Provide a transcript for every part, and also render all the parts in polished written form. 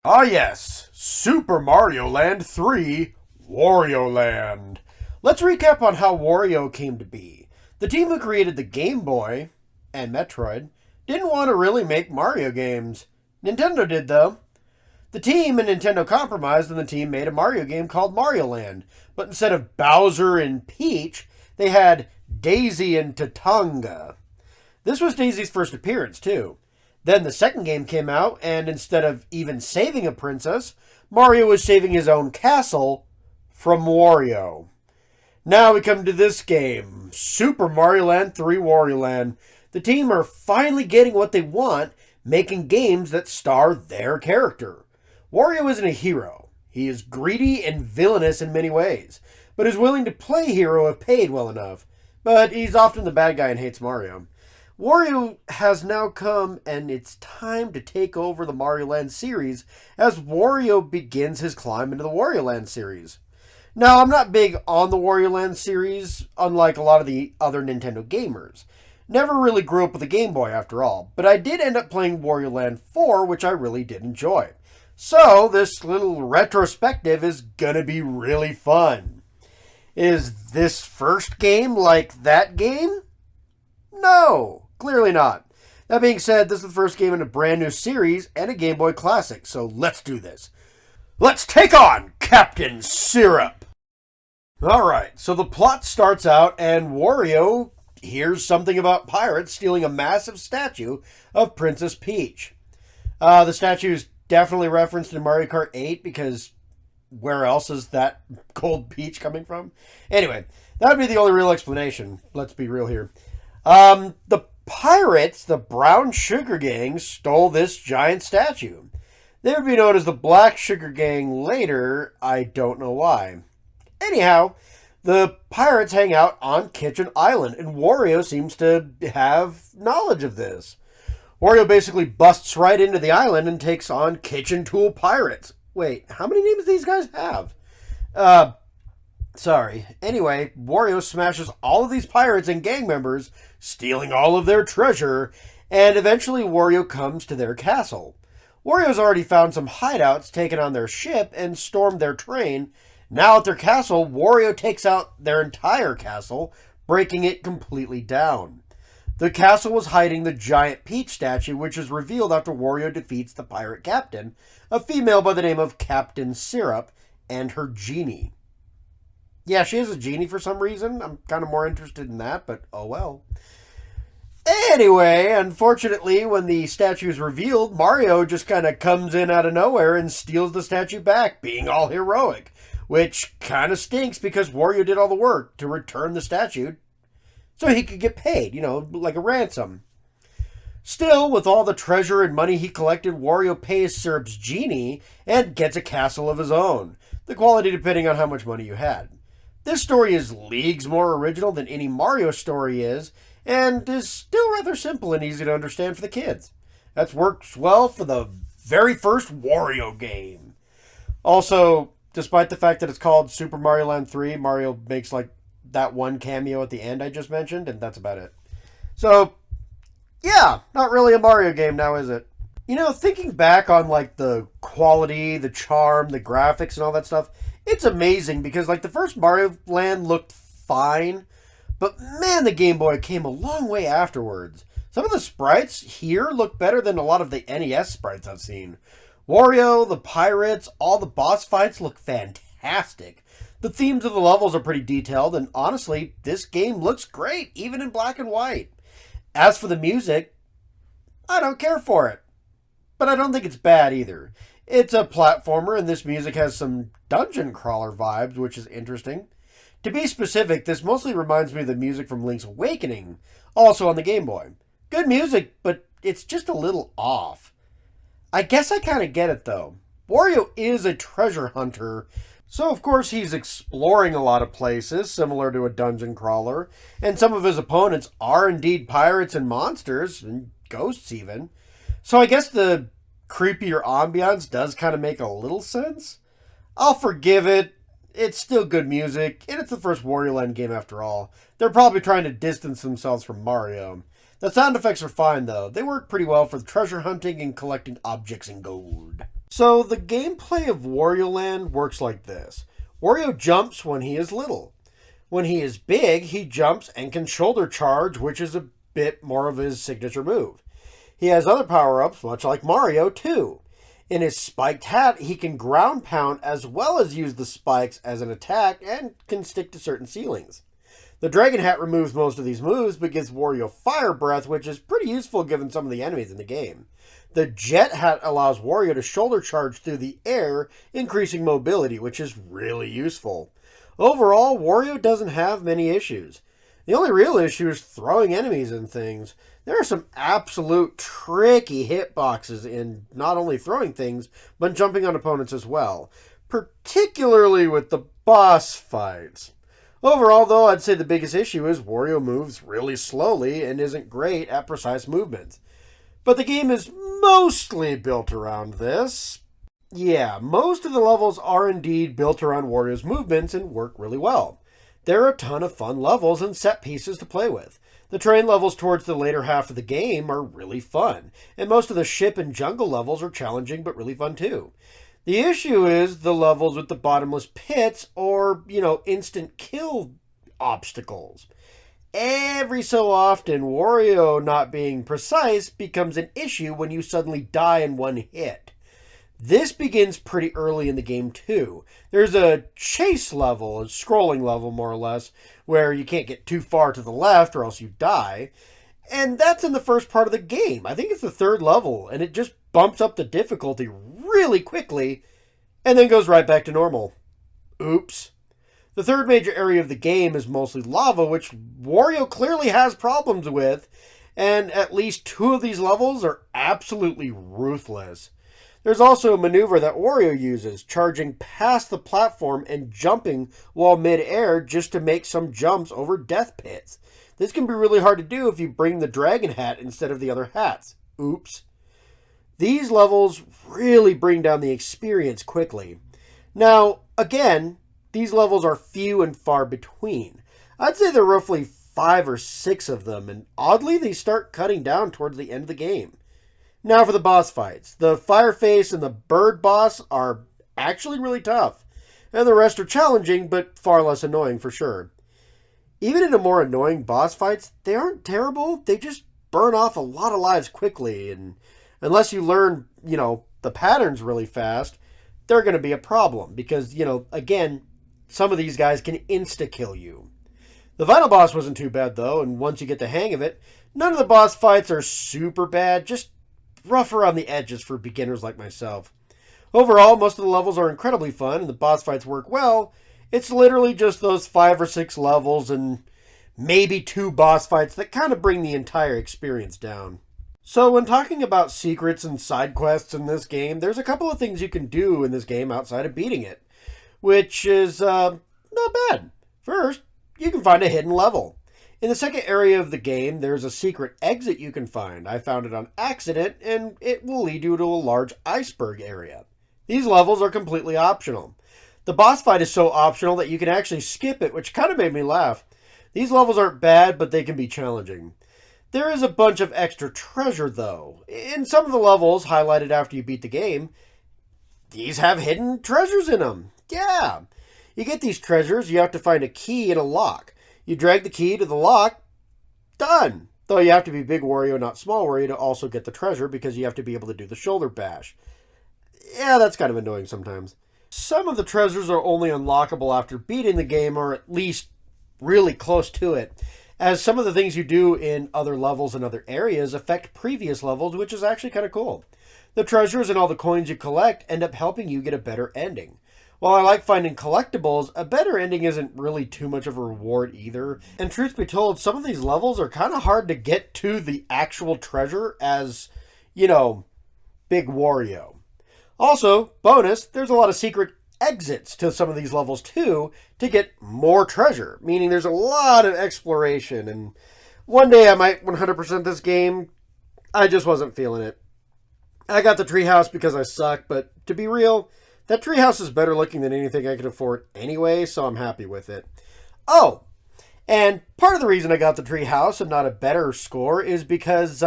Ah yes, Super Mario Land 3, Wario Land. Let's recap on how Wario came to be. The team who created the Game Boy and Metroid didn't want to really make Mario games. Nintendo did though. The team and Nintendo compromised and the team made a Mario game called Mario Land. But instead of Bowser and Peach, they had Daisy and Tatanga. This was Daisy's first appearance too. Then the second game came out, and instead of even saving a princess, Mario was saving his own castle from Wario. Now we come to this game, Super Mario Land 3 Wario Land. The team are finally getting what they want, making games that star their character. Wario isn't a hero. He is greedy and villainous in many ways, but is willing to play hero if paid well enough. But he's often the bad guy and hates Mario. Wario has now come, and it's time to take over the Mario Land series as Wario begins his climb into the Wario Land series. Now, I'm not big on the Wario Land series, unlike a lot of the other Nintendo gamers. Never really grew up with a Game Boy after all, but I did end up playing Wario Land 4, which I really did enjoy. So, this little retrospective is gonna be really fun. Is this first game like that game? No, clearly not. That being said, this is the first game in a brand new series and a Game Boy classic, so let's do this. Let's take on Captain Syrup! Alright, so the plot starts out and Wario hears something about pirates stealing a massive statue of Princess Peach. The statue is definitely referenced in Mario Kart 8 because where else is that gold peach coming from? Anyway, that would be the only real explanation. Let's be real here. The pirates, the Brown Sugar Gang, stole this giant statue. They would be known as the Black Sugar Gang later. I don't know why. Anyhow, the pirates hang out on Kitchen Island, and Wario seems to have knowledge of this. Wario basically busts right into the island and takes on Kitchen Tool Pirates. Wait, how many names do these guys have? Sorry. Anyway, Wario smashes all of these pirates and gang members, stealing all of their treasure, and eventually Wario comes to their castle. Wario's already found some hideouts, taken on their ship, and stormed their train. Now at their castle, Wario takes out their entire castle, breaking it completely down. The castle was hiding the giant Peach statue, which is revealed after Wario defeats the pirate captain, a female by the name of Captain Syrup, and her genie. Yeah, she is a genie for some reason. I'm kind of more interested in that, but oh well. Anyway, unfortunately, when the statue is revealed, Mario just kind of comes in out of nowhere and steals the statue back, being all heroic. Which kind of stinks because Wario did all the work to return the statue so he could get paid, like a ransom. Still, with all the treasure and money he collected, Wario pays Syrup's genie and gets a castle of his own. The quality depending on how much money you had. This story is leagues more original than any Mario story is, and is still rather simple and easy to understand for the kids. That works well for the very first Wario game. Also, despite the fact that it's called Super Mario Land 3, Mario makes like that one cameo at the end I just mentioned, and that's about it. So, yeah, not really a Mario game now, is it? Thinking back on like the quality, the charm, the graphics, and all that stuff, it's amazing because like the first Mario Land looked fine, but man, the Game Boy came a long way afterwards. Some of the sprites here look better than a lot of the NES sprites I've seen. Wario, the pirates, all the boss fights look fantastic. The themes of the levels are pretty detailed, and honestly, this game looks great, even in black and white. As for the music, I don't care for it. But I don't think it's bad either. It's a platformer, and this music has some dungeon crawler vibes, which is interesting. To be specific, this mostly reminds me of the music from Link's Awakening, also on the Game Boy. Good music, but it's just a little off. I guess I kind of get it, though. Wario is a treasure hunter, so of course he's exploring a lot of places, similar to a dungeon crawler, and some of his opponents are indeed pirates and monsters, and ghosts even. So I guess the creepier ambiance does kind of make a little sense. I'll forgive it. It's still good music, and it's the first Wario Land game after all. They're probably trying to distance themselves from Mario. The sound effects are fine, though. They work pretty well for the treasure hunting and collecting objects in gold. So the gameplay of Wario Land works like this. Wario jumps when he is little. When he is big, he jumps and can shoulder charge, which is a bit more of his signature move. He has other power-ups, much like Mario, too. In his spiked hat, he can ground pound as well as use the spikes as an attack and can stick to certain ceilings. The Dragon Hat removes most of these moves, but gives Wario Fire Breath, which is pretty useful given some of the enemies in the game. The Jet Hat allows Wario to shoulder charge through the air, increasing mobility, which is really useful. Overall, Wario doesn't have many issues. The only real issue is throwing enemies and things. There are some absolute tricky hitboxes in not only throwing things, but jumping on opponents as well, particularly with the boss fights. Overall, though, I'd say the biggest issue is Wario moves really slowly and isn't great at precise movements. But the game is mostly built around this. Yeah, most of the levels are indeed built around Wario's movements and work really well. There are a ton of fun levels and set pieces to play with. The terrain levels towards the later half of the game are really fun, and most of the ship and jungle levels are challenging but really fun too. The issue is the levels with the bottomless pits or, instant kill obstacles. Every so often, Wario not being precise becomes an issue when you suddenly die in one hit. This begins pretty early in the game too. There's a chase level, a scrolling level more or less, where you can't get too far to the left or else you die. And that's in the first part of the game. I think it's the third level, and it just bumps up the difficulty really quickly and then goes right back to normal. Oops. The third major area of the game is mostly lava, which Wario clearly has problems with, and at least 2 of these levels are absolutely ruthless. There's also a maneuver that Wario uses, charging past the platform and jumping while mid-air just to make some jumps over death pits. This can be really hard to do if you bring the Dragon Hat instead of the other hats. Oops. These levels really bring down the experience quickly. Now, again, these levels are few and far between. I'd say there are roughly 5 or 6 of them, and oddly they start cutting down towards the end of the game. Now for the boss fights. The Fireface and the Bird boss are actually really tough, and the rest are challenging, but far less annoying for sure. Even in the more annoying boss fights, they aren't terrible, they just burn off a lot of lives quickly, and unless you learn, the patterns really fast, they're going to be a problem, because, again, some of these guys can insta-kill you. The final boss wasn't too bad, though, and once you get the hang of it, none of the boss fights are super bad, just rough around the edges for beginners like myself. Overall, most of the levels are incredibly fun, and the boss fights work well. It's literally just those 5 or 6 levels and maybe 2 boss fights that kind of bring the entire experience down. So when talking about secrets and side quests in this game, there's a couple of things you can do in this game outside of beating it, which is not bad. First, you can find a hidden level. In the second area of the game, there's a secret exit you can find. I found it on accident, and it will lead you to a large iceberg area. These levels are completely optional. The boss fight is so optional that you can actually skip it, which kind of made me laugh. These levels aren't bad, but they can be challenging. There is a bunch of extra treasure, though. In some of the levels, highlighted after you beat the game, these have hidden treasures in them. Yeah. You get these treasures, you have to find a key and a lock. You drag the key to the lock, done. Though you have to be Big Wario, not Small Wario, to also get the treasure because you have to be able to do the shoulder bash. Yeah, that's kind of annoying sometimes. Some of the treasures are only unlockable after beating the game, or at least really close to it, as some of the things you do in other levels and other areas affect previous levels, which is actually kind of cool. The treasures and all the coins you collect end up helping you get a better ending. While I like finding collectibles, a better ending isn't really too much of a reward either. And truth be told, some of these levels are kind of hard to get to the actual treasure as, Big Wario. Also, bonus, there's a lot of secret exits to some of these levels too to get more treasure, meaning there's a lot of exploration, and one day I might 100% this game. I just wasn't feeling it. I got the treehouse because I suck, but to be real, that treehouse is better looking than anything I could afford anyway, so I'm happy with it. Oh, and part of the reason I got the treehouse and not a better score is because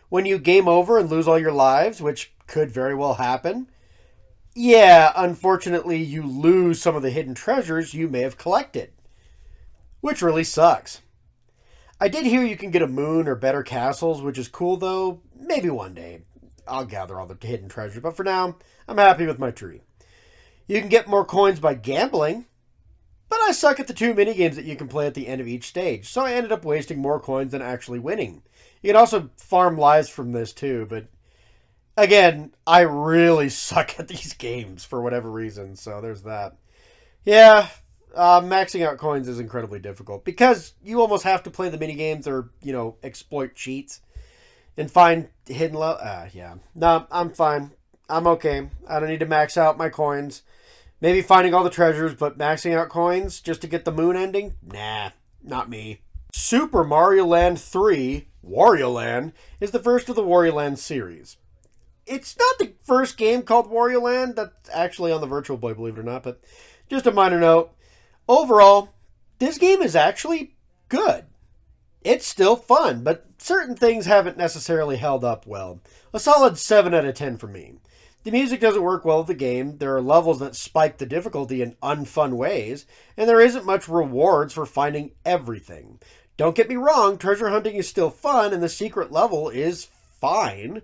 when you game over and lose all your lives, which could very well happen, yeah, unfortunately, you lose some of the hidden treasures you may have collected, which really sucks. I did hear you can get a moon or better castles, which is cool though. Maybe one day I'll gather all the hidden treasure, but for now, I'm happy with my tree. You can get more coins by gambling, but I suck at the two minigames that you can play at the end of each stage, so I ended up wasting more coins than actually winning. You can also farm lives from this too, but again, I really suck at these games for whatever reason, so there's that. Yeah, maxing out coins is incredibly difficult because you almost have to play the minigames or, exploit cheats and find hidden yeah. No, I'm fine. I'm okay. I don't need to max out my coins. Maybe finding all the treasures, but maxing out coins just to get the moon ending? Nah, not me. Super Mario Land 3, Wario Land, is the first of the Wario Land series. It's not the first game called Wario Land that's actually on the Virtual Boy, believe it or not, but just a minor note. Overall, this game is actually good. It's still fun, but certain things haven't necessarily held up well. A solid 7 out of 10 for me. The music doesn't work well with the game, there are levels that spike the difficulty in unfun ways, and there isn't much rewards for finding everything. Don't get me wrong, treasure hunting is still fun and the secret level is fine,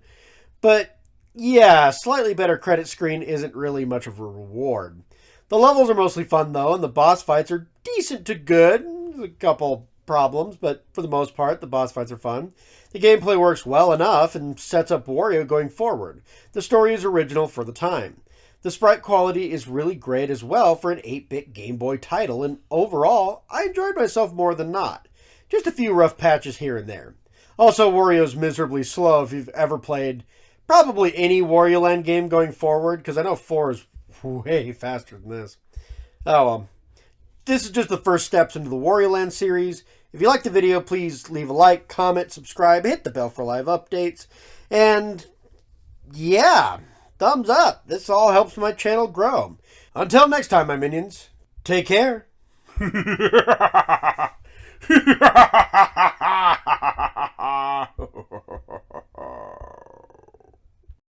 but yeah, slightly better credit screen isn't really much of a reward. The levels are mostly fun though, and the boss fights are decent to good. There's a couple problems, but for the most part, the boss fights are fun. The gameplay works well enough and sets up Wario going forward. The story is original for the time. The sprite quality is really great as well for an 8-bit Game Boy title, and overall, I enjoyed myself more than not. Just a few rough patches here and there. Also, Wario's miserably slow if you've ever played probably any Wario Land game going forward, because I know 4 is way faster than this. Oh, this is just the first steps into the Wario Land series. If you liked the video, please leave a like, comment, subscribe, hit the bell for live updates. And yeah, thumbs up. This all helps my channel grow. Until next time, my minions, take care.